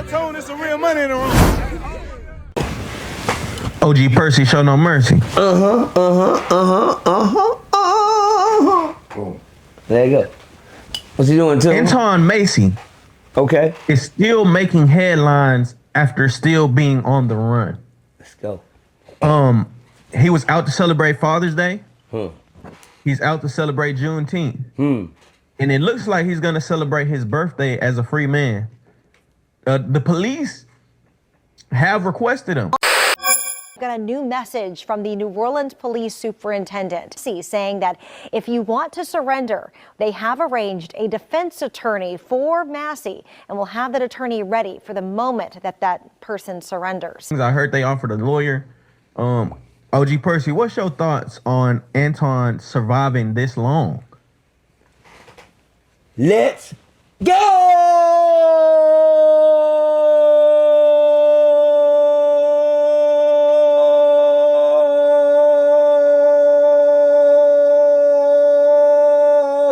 Tone, it's some real money in the room. OG Percy, show no mercy. There you go. What's he doing to him? Anton Massy Okay. is still making headlines after still being on the run. Let's go. He was out to celebrate Father's Day. Huh. He's out to celebrate Juneteenth. And it looks like he's gonna celebrate his birthday as a free man. The police have requested him. Got a new message from the New Orleans police superintendent saying that if you want to surrender, they have arranged a defense attorney for Massy and will have that attorney ready for the moment that that person surrenders. I heard they offered a lawyer. OG Percy, what's your thoughts on Anton surviving this long? Let's go!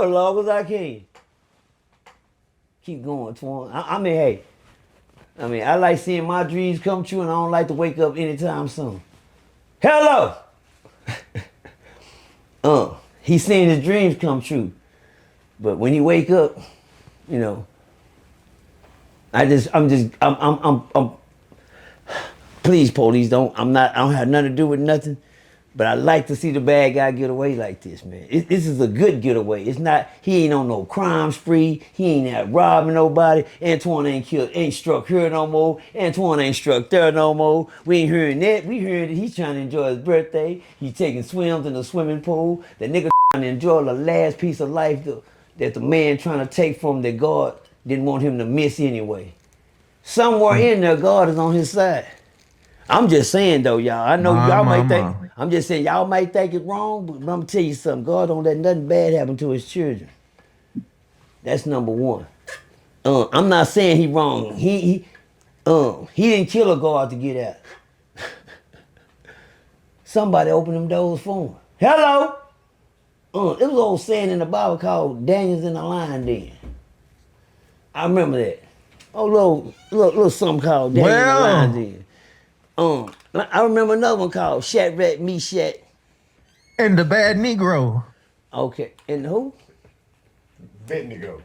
As long as I can. Keep going, Antoine. I mean, I like seeing my dreams come true, and I don't like to wake up anytime soon. Hello! He's seeing his dreams come true. But when he wake up, you know, I'm please, police, I don't have nothing to do with nothing. But I like to see the bad guy get away like this, man. This is a good getaway. It's not, he ain't on no crime spree. He ain't out robbing nobody. Antoine ain't struck her no more. Antoine ain't struck there no more. We ain't hearing that. We hearing that he's trying to enjoy his birthday. He's taking swims in the swimming pool. The nigga trying to enjoy the last piece of life that the man trying to take from that God didn't want him to miss anyway. Somewhere in there, God is on his side. I'm just saying though, y'all. I know y'all might think, I'm just saying y'all might think it's wrong, but I'm gonna tell you something. God don't let nothing bad happen to his children. That's number one. I'm not saying he wrong. He didn't kill a God to get out. Somebody opened them doors for him. Hello? It was an old saying in the Bible called Daniel's in the lion den. I remember that. Oh, little something called Daniel in the lion den. I remember another one called Shadrach, Meshach, and the Bad Negro. Okay, and who? Bad Negro.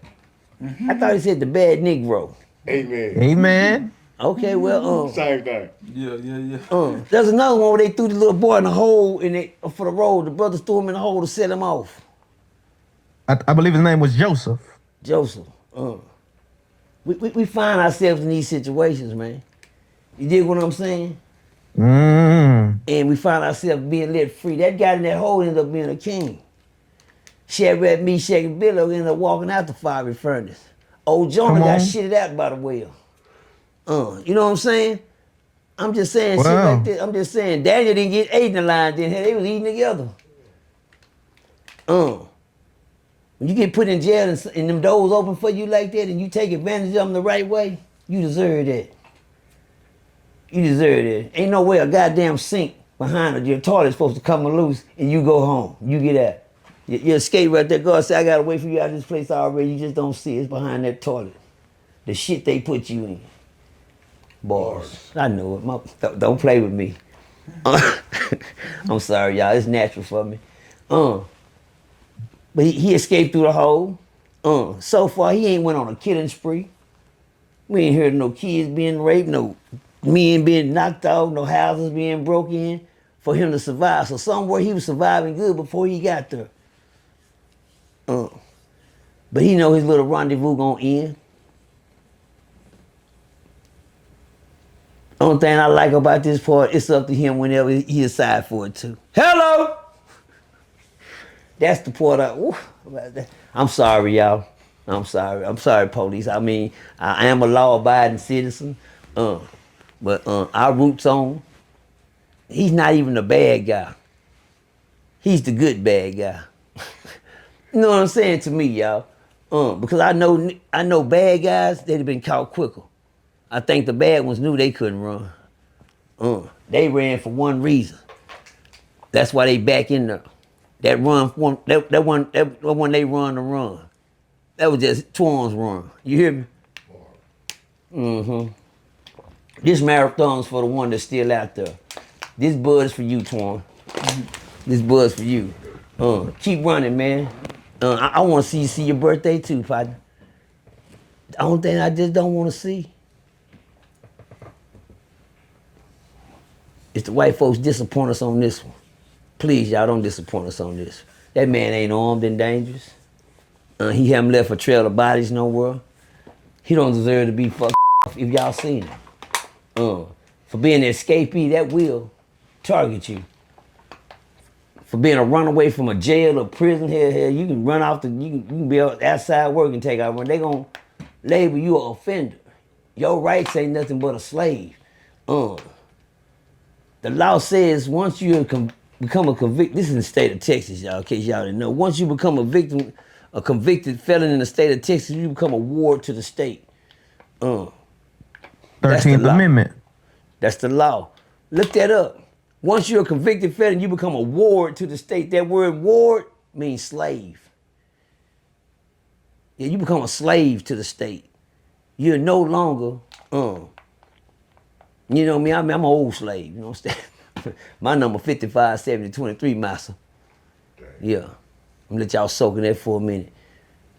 I thought he said the Bad Negro. Amen. Amen. Okay, well, same thing. Yeah. There's another one where they threw the little boy in the hole for the road. The brothers threw him in the hole to set him off. I believe his name was Joseph. Joseph. We find ourselves in these situations, man. You dig what I'm saying? And we find ourselves being let free. That guy in that hole ended up being a king. Shadrach, Meshach, and Abednego ended up walking out the fiery furnace. Old Jonah got shitted out by the whale. You know what I'm saying? I'm just saying shit like this. I'm just saying Daniel didn't get ate in the lion den. They was eating together. When you get put in jail and them doors open for you like that and you take advantage of them the right way, you deserve that. You deserve it. Ain't no way a goddamn sink behind your toilet's supposed to come loose and you go home. You get out. You escape right there. God say, I gotta wait for you out of this place already. You just don't see it. It's behind that toilet. The shit they put you in. Bars. I know it. Don't play with me. I'm sorry, y'all. It's natural for me. But he escaped through the hole. So far, he ain't went on a killing spree. We ain't heard no kids being raped, no men being knocked out, no houses being broke in for him to survive. So somewhere he was surviving good before he got there. But he know his little rendezvous gonna end. Only thing I like about this part, it's up to him whenever he decide for it to. Hello! That's the part I'm sorry, y'all. I'm sorry, police. I mean, I am a law-abiding citizen. But our roots on, he's not even the bad guy. He's the good bad guy. You know what I'm saying to me, y'all? Because I know bad guys, they'd have been caught quicker. I think the bad ones knew they couldn't run. They ran for one reason. That's why they back in there. That one they run to run. That was just Twan's run. You hear me? This marathon's for the one that's still out there. This bud's for you, Twan. This bud's for you. Keep running, man. I want to see you see your birthday too, partner. The only thing I just don't want to see is the white folks disappoint us on this one. Please, y'all don't disappoint us on this. That man ain't armed and dangerous. He haven't left a trail of bodies nowhere. He don't deserve to be fucked off if y'all seen him. For being an escapee, that will target you. For being a runaway from a jail or prison, hell, you can run off you can be outside work and take out when they gonna label you an offender. Your rights ain't nothing but a slave. The law says once you become a convicted, this is in the state of Texas, y'all, in case y'all didn't know. Once you become a convicted felon in the state of Texas, you become a ward to the state. 13th Amendment. That's the law. Look that up. Once you're a convicted felon, you become a ward to the state. That word ward means slave. Yeah, you become a slave to the state. You're no longer, you know me, I'm an old slave, you know what I'm saying? My number 557023, massa. Yeah. I'm gonna let y'all soak in that for a minute.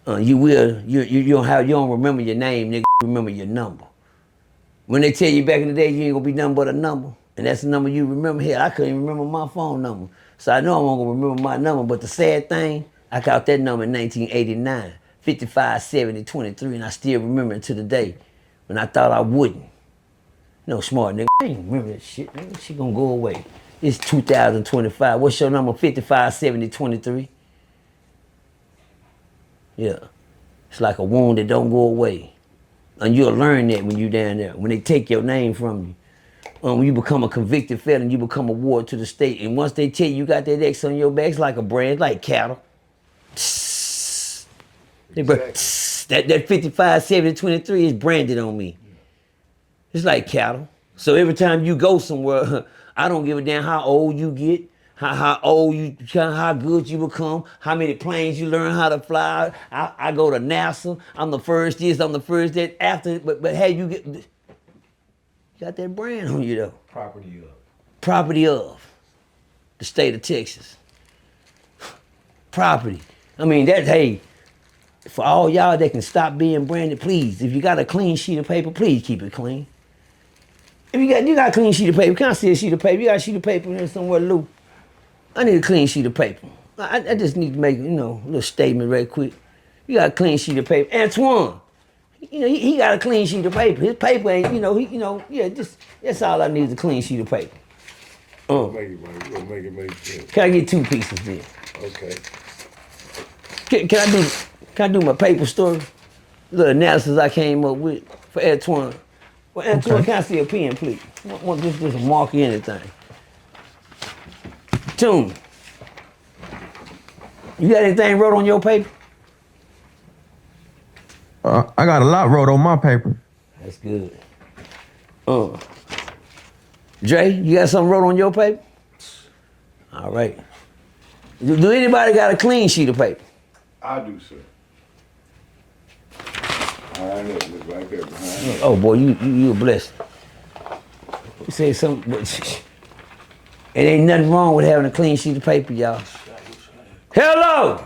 You don't remember your name, nigga, you remember your number. When they tell you back in the day you ain't gonna be nothing but a number, and that's the number you remember. Hell, I couldn't even remember my phone number. So I know I'm gonna remember my number, but the sad thing, I got that number in 1989, 557023, and I still remember it to the day when I thought I wouldn't. No smart nigga, I ain't remember that shit, nigga. Shit gonna go away. It's 2025. What's your number? 557023. Yeah. It's like a wound that don't go away. And you'll learn that when you down there, when they take your name from you. When you become a convicted felon, you become a ward to the state. And once they tell you got that X on your back, it's like a brand, like cattle. That 557023 is branded on me. It's like cattle. So every time you go somewhere, I don't give a damn how old you get, how good you become, how many planes you learn how to fly. I go to NASA. I'm the first this, I'm the first that. After, but hey, you got that brand on you though. Property of the state of Texas. Property. I mean hey, for all y'all that can stop being branded, please. If you got a clean sheet of paper, please keep it clean. If you got a clean sheet of paper, can I see a sheet of paper? You got a sheet of paper here somewhere, Lou? I need a clean sheet of paper. I just need to make, a little statement right quick. You got a clean sheet of paper. Antoine, he got a clean sheet of paper. His paper ain't, that's all I need is a clean sheet of paper. Make it, man. We'll make it make sense. Can I get 2 pieces then? Okay. Can I do my paper story? Little analysis I came up with for Antoine. Well, Antoine, okay. Can I see a pen, please? I want just a marker, anything. Tune. You got anything wrote on your paper? I got a lot wrote on my paper. That's good. Dre, you got something wrote on your paper? All right. Do anybody got a clean sheet of paper? I do, sir. Behind it, look right there, behind it. Oh boy, you a blessing. You say something, but it ain't nothing wrong with having a clean sheet of paper, y'all. Hello!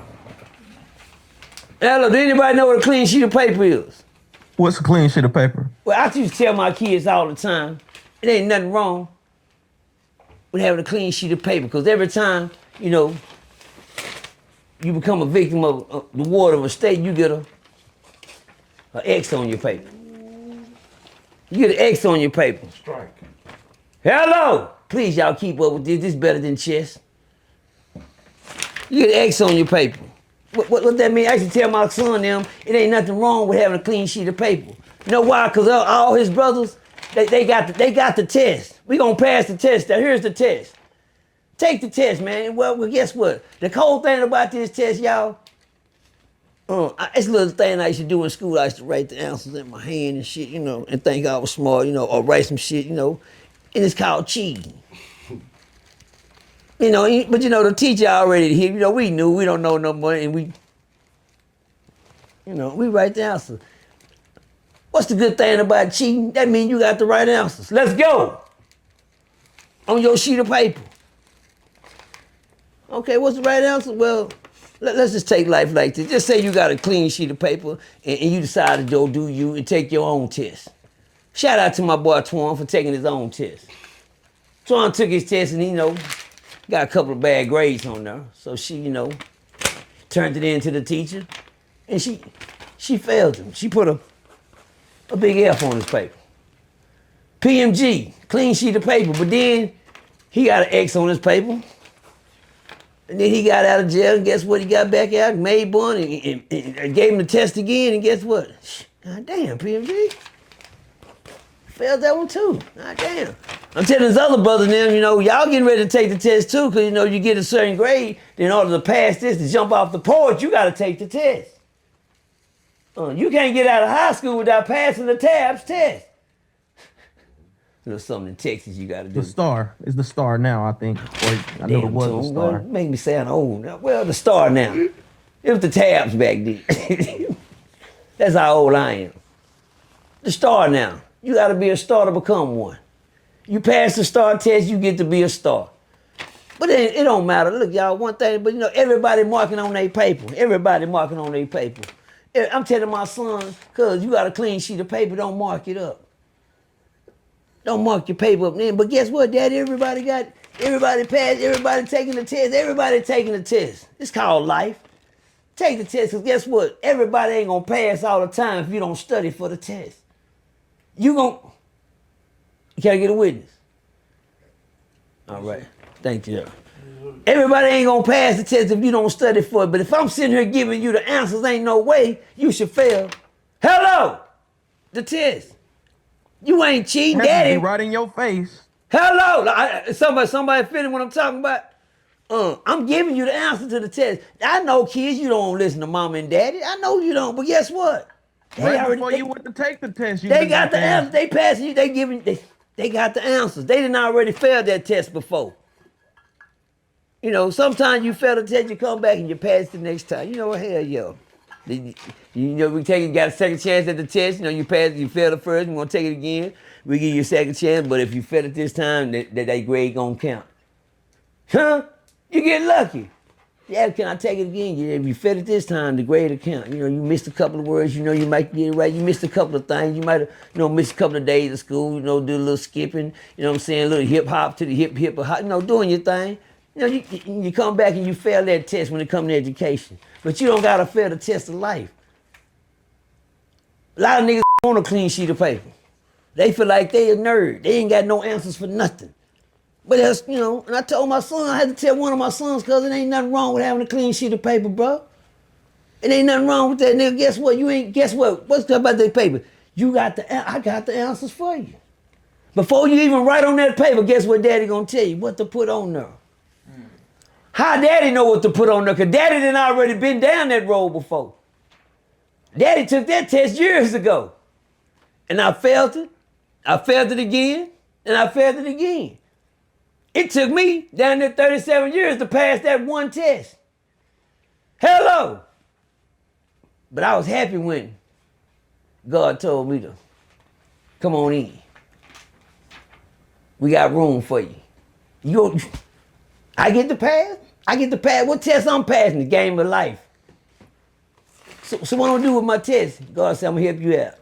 Do anybody know what a clean sheet of paper is? What's a clean sheet of paper? Well, I used to tell my kids all the time, it ain't nothing wrong with having a clean sheet of paper, because every time, you become a victim of the ward of a state, you get an X on your paper. You get an X on your paper. Strike. Hello! Please, y'all keep up with this. This is better than chess. You get an X on your paper. What that mean? I used to tell my son them, it ain't nothing wrong with having a clean sheet of paper. You know why? Because all his brothers, they got the test. We gonna pass the test. Now here's the test. Take the test, man. Well, guess what? The cold thing about this test, y'all, it's a little thing I used to do in school. I used to write the answers in my hand and shit, and think I was smart, or write some shit, and it's called cheating. But the teacher already here, we knew, we don't know no more, and we write the answer. What's the good thing about cheating? That means you got the right answers. Let's go. On your sheet of paper. Okay, what's the right answer? Well, let's just take life like this. Just say you got a clean sheet of paper and you decide to go do you and take your own test. Shout out to my boy Antoine for taking his own test. Antoine took his test and got a couple of bad grades on there. So she, turned it in to the teacher and she failed him. She put a big F on his paper. PMG, clean sheet of paper, but then he got an X on his paper. And then he got out of jail, and guess what? He got back out, made one, and gave him the test again, and guess what? God damn, PMG. Failed that one too. God damn. I'm telling his other brothers now, y'all getting ready to take the test too, because you get a certain grade, in order to pass this, to jump off the porch, you got to take the test. You can't get out of high school without passing the TABS test. There's something in Texas you got to do. The Star is the Star now, I think. Or I know it was the Star. Well, make me sound old. Well, the Star now. It was the TABS back then. That's how old I am. The Star now. You got to be a star to become one. You pass the Star test, you get to be a star. But it don't matter. Look, y'all, one thing, but everybody marking on their paper. Everybody marking on their paper. I'm telling my son, cuz you got a clean sheet of paper, don't mark it up. Don't mark your paper up then. But guess what, Daddy? Everybody passed, everybody taking the test, everybody taking the test. It's called life. Take the test, because guess what? Everybody ain't gonna pass all the time if you don't study for the test. Can I get a witness? All right, thank you. Everybody ain't gonna pass the test if you don't study for it. But if I'm sitting here giving you the answers, ain't no way you should fail. Hello, the test. You ain't cheating, Daddy. Right in your face. Hello, somebody feeling what I'm talking about? I'm giving you the answer to the test. I know, kids, you don't listen to mom and daddy. I know you don't, but guess what? Before you went to take the test, they got the answers. They passing you. They got the answers. They didn't already fail that test before. Sometimes you fail the test, you come back and you pass the next time. You know what? Hell, yo. We got a second chance at the test. You passed, you failed the first, we're gonna take it again. We give you a second chance, but if you fail it this time, that grade gonna count. Huh? You get lucky. Yeah, can I take it again? If you failed it this time, the grade will count. You missed a couple of words, you might get it right. You missed a couple of things. You might have, missed a couple of days of school, do a little skipping, what I'm saying, a little hip hop to the hip hop, doing your thing. You come back and you fail that test when it comes to education. But you don't gotta fail the test of life. A lot of niggas want a clean sheet of paper. They feel like they a nerd. They ain't got no answers for nothing. But that's, and I told my son, I had to tell one of my sons, cause it ain't nothing wrong with having a clean sheet of paper, bro. It ain't nothing wrong with that, nigga. Guess what? What's good about that paper? I got the answers for you. Before you even write on that paper, guess what Daddy gonna tell you? What to put on there. How Daddy know what to put on there? Because Daddy done already been down that road before. Daddy took that test years ago. And I failed it. I failed it again. And I failed it again. It took me down there 37 years to pass that one test. Hello. But I was happy when God told me to come on in. We got room for you. I get to pass. What test I'm passing? The game of life. So what I'm gonna do with my test? God said, I'm gonna help you out.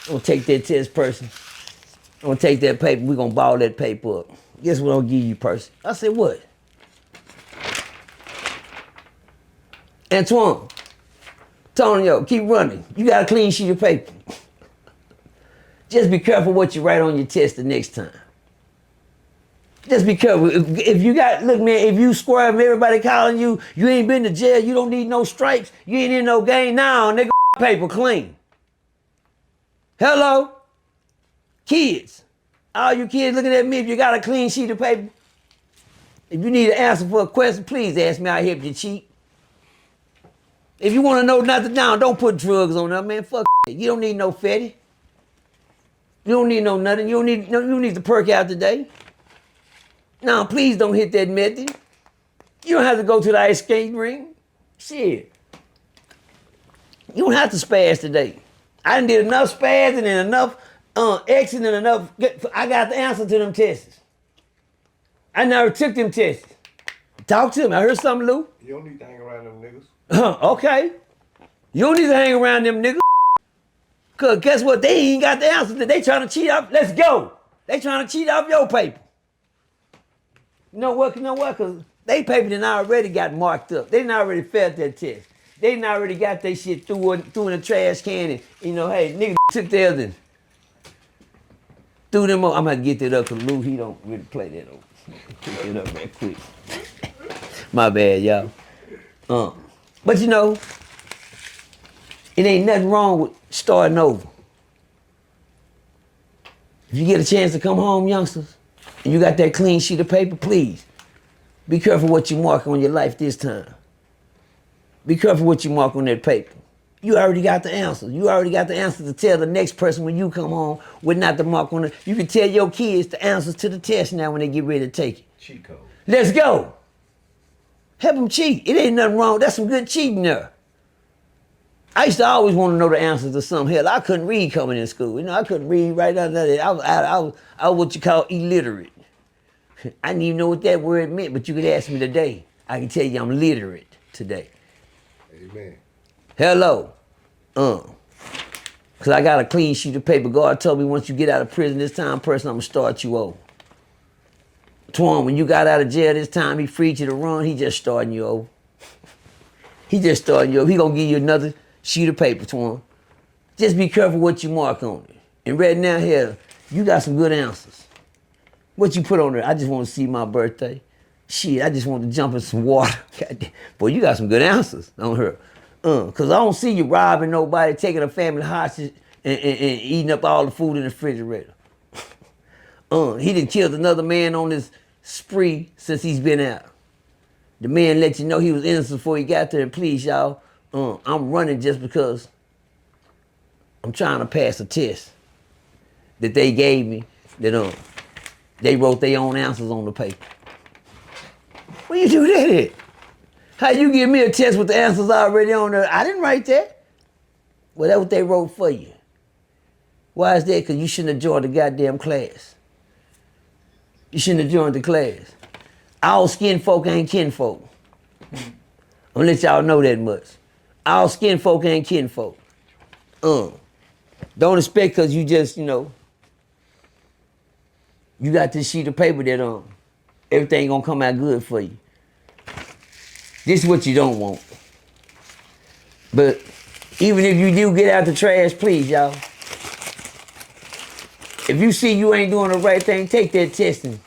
I'm gonna take that test, person. I'm gonna take that paper. We're gonna ball that paper up. Guess what I'm gonna give you, person? I said, what? Antoine. Tonyo, keep running. You got a clean sheet of paper. Just be careful what you write on your test the next time. Just be careful. If you look, man, if you square up, everybody calling you, you ain't been to jail, you don't need no stripes, you ain't in no game. Now, nigga, paper clean. Hello? Kids. All you kids looking at me, if you got a clean sheet of paper, if you need an answer for a question, please ask me, I'll help you cheat. If you want to know nothing down, don't put drugs on there, man. Fuck it. You don't need no fetty. You don't need no nothing. You don't need to perk out today. Now, please don't hit that method. You don't have to go to the ice skating ring. Shit. You don't have to spaz today. I done did enough spazzing and enough Xing and enough. I got the answer to them tests. I never took them tests. Talk to me. I heard something, Lou. You don't need to hang around them niggas. Okay. You don't need to hang around them niggas. Cause guess what? They ain't got the answer. They trying to cheat off. Let's go. They trying to cheat off your paper. You know what? Cause they paper done already got marked up. They done already failed that test. They done already got their shit threw in the trash can and, you know, hey, nigga took theirs and threw them up. I'm gonna get that up cause Lou, he don't really play that over. Pick it up real quick. My bad, y'all. But you know, it ain't nothing wrong with starting over. If you get a chance to come home, youngsters, and you got that clean sheet of paper, please, be careful what you mark on your life this time. Be careful what you mark on that paper. You already got the answer. You already got the answer to tell the next person when you come home with not the mark on it. You can tell your kids the answers to the test now when they get ready to take it. Cheat code. Let's go. Help them cheat. It ain't nothing wrong. That's some good cheating there. I used to always want to know the answers to something. Hell, I couldn't read coming in school. You know, I couldn't read right out there. I was what you call illiterate. I didn't even know what that word meant, but you could ask me today. I can tell you I'm literate today. Amen. Hello. Cause I got a clean sheet of paper. God told me once you get out of prison this time, person, I'm gonna start you over. Antoine, when you got out of jail this time, he freed you to run, he just starting you over. He just starting you over. He gonna give you another sheet of paper, Antoine. Just be careful what you mark on it. And right now here, you got some good answers. What you put on there? I just want to see my birthday. Shit, I just want to jump in some water. Goddamn. Boy, you got some good answers on her. Cause I don't see you robbing nobody, taking a family hostage and eating up all the food in the refrigerator. He done killed another man on this spree since he's been out. The man let you know he was innocent before he got there, and please y'all, I'm running just because I'm trying to pass a test that they gave me that they wrote their own answers on the paper. Where you do that at? How you give me a test with the answers already on there? I didn't write that. Well, that's what they wrote for you. Why is that? Because you shouldn't have joined the goddamn class. You shouldn't have joined the class. All skin folk ain't kinfolk. I'm gonna let y'all know that much. All skin folk ain't kinfolk. Don't expect because you just, you got this sheet of paper that everything gonna come out good for you. This is what you don't want. But even if you do get out the trash, please, y'all. If you see you ain't doing the right thing, take that test and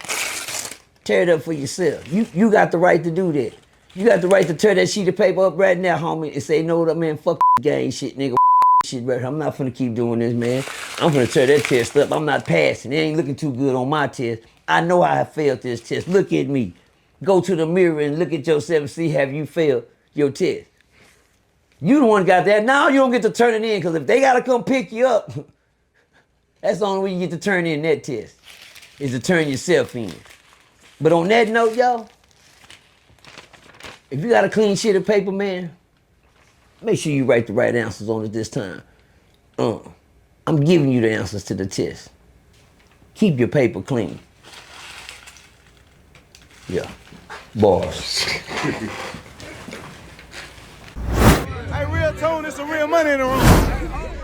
tear it up for yourself. You got the right to do that. You got the right to tear that sheet of paper up right now, homie, and say, no, man, fuck gang shit, nigga. Shit, right. I'm not finna keep doing this, man. I'm finna tear that test up. I'm not passing. It ain't looking too good on my test. I know I failed this test. Look at me. Go to the mirror and look at yourself and see have you failed your test. You the one got that. Now you don't get to turn it in because if they got to come pick you up, that's the only way you get to turn in that test is to turn yourself in. But on that note, y'all, if you got a clean sheet of paper, man, make sure you write the right answers on it this time. I'm giving you the answers to the test. Keep your paper clean. Yeah. Boss. Hey, real tone, it's some real money in the room.